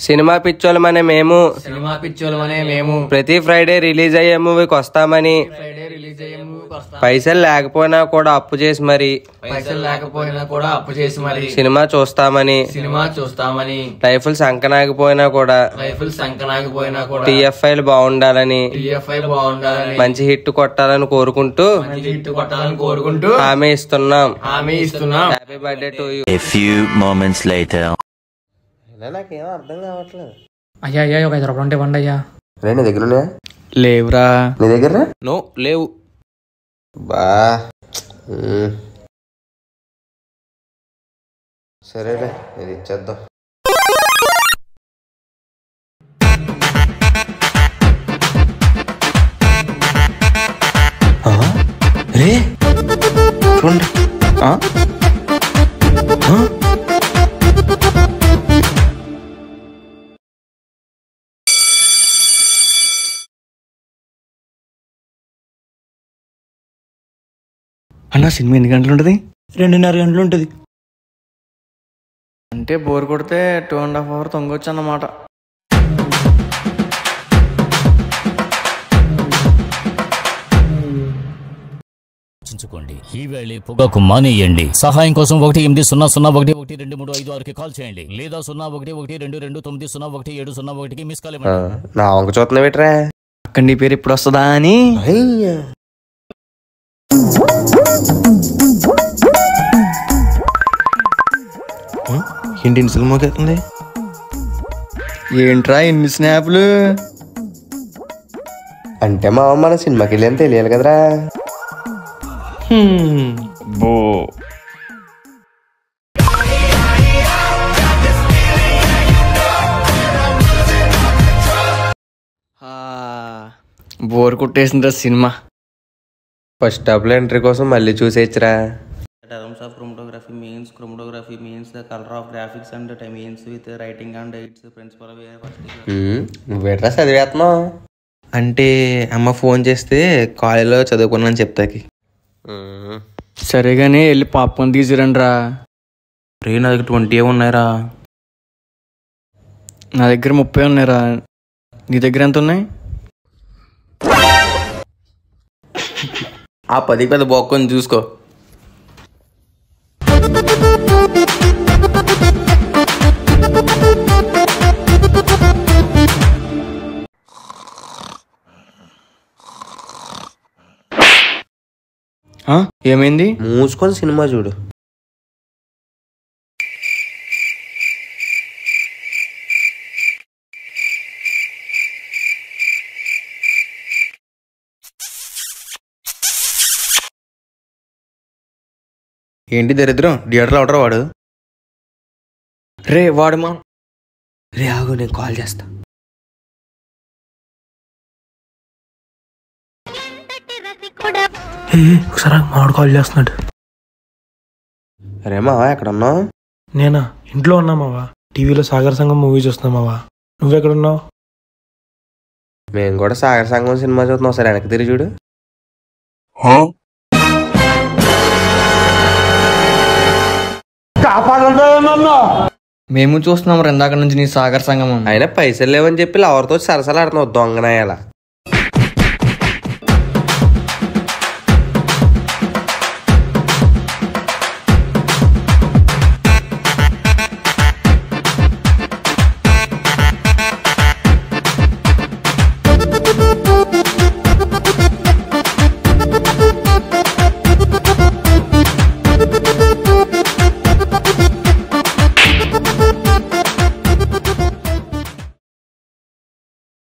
Cinema పిచ్చోళ్ళమనే మేము ప్రతి Friday release అయ్యే మూవీకి వస్తామని పైసలు లేకపోయినా కూడా అప్పు చేసి మరి సినిమా చూస్తామని లైఫ్లు సంకనాగిపోయినా కూడా టీఎఫ్ఐలు బాగుండాలని మంచి హిట్ కొట్టాలని కోరుకుంటూ హామీ ఇస్తున్నాం. Happy birthday to you. A few moments later. నాకేం అర్థం కావట్లేదు. అయ్యా ఒక 5 రూపాయలు ఉంటే ఇవ్వండి అయ్యా. నీ దగ్గర లేవురా. నీ దగ్గర నో లేవు. బా సరేలే, ఇది ఇచ్చేద్దాం. రే చూడండి. అన్న సినిమా ఎన్ని గంటలు ఉంటుంది? 2:30 గంటలు ఉంటుంది. అంటే బోర్ కొడితే 2.5 hours తొంగొచ్చు అన్నమాట. ఈ వేళ పొగకు మానేయండి. సహాయం కోసం 180011235 కాల్ చేయండి లేదా 011222901701కి మిస్ కాల్ ఇవ్వండి. నా వంక చూస్తున్నా పెట్టరా. అక్కడ నీ పేరు ఎప్పుడు వస్తుందా అని. ఏంటి సినిమాకి అవుతుంది? ఏంట్రా ఇన్ని స్నాప్లు? అంటే మా అమ్మ మన సినిమాకి వెళ్ళని తెలియాలి కదరా. బో బోర్ కొట్టేసిందిరా సినిమా. ఫస్ట్ హాఫ్ లో ఎంట్రీ కోసం మళ్ళీ చూసేచ్చరా. Terms of chromatography means the color of graphics and means with writing and its principle of నువ్వేట్రా చదివేస్తున్నావు? అంటే అమ్మ ఫోన్ చేస్తే కాలేజీలో చదువుకున్నాను చెప్తాకి. సరేగానే వెళ్ళి పాప్కార్న్ తీసుకురండి రా. రే నా దగ్గర 20 ఉన్నాయిరా. నా దగ్గర 30 ఉన్నాయిరా. నీ దగ్గర ఎంత ఉన్నాయి? ఆ 10 పెద్ద బొక్కని చూసుకో. ఏమైంది? మూసుకొని సినిమా చూడు. ఏంటి దరిద్రం? థియేటర్లో అవటరా వాడు. రే వాడు మా రే ఆగు, నేను కాల్ చేస్తా. ఒకసారి మావాడు కాల్ చేస్తున్నాడు. అరే మావా ఎక్కడున్నావు? నేనా ఇంట్లో ఉన్నా మావా. టీవీలో సాగర్ సంఘం మూవీ చూస్తున్నా మావా. నువ్వెక్కడున్నావు? మేము కూడా సాగర్ సంఘం సినిమా చూస్తున్నాం. ఒకసారి వెనక్కి తిరిగి చూడు. మేము చూస్తున్నాం ఇందాక నుంచి నీ సాగర్ సంగమం. అయినా పైసలు లేవని చెప్పి ఎవరితో సరసలాడుతున్నావు దొంగనాయాల.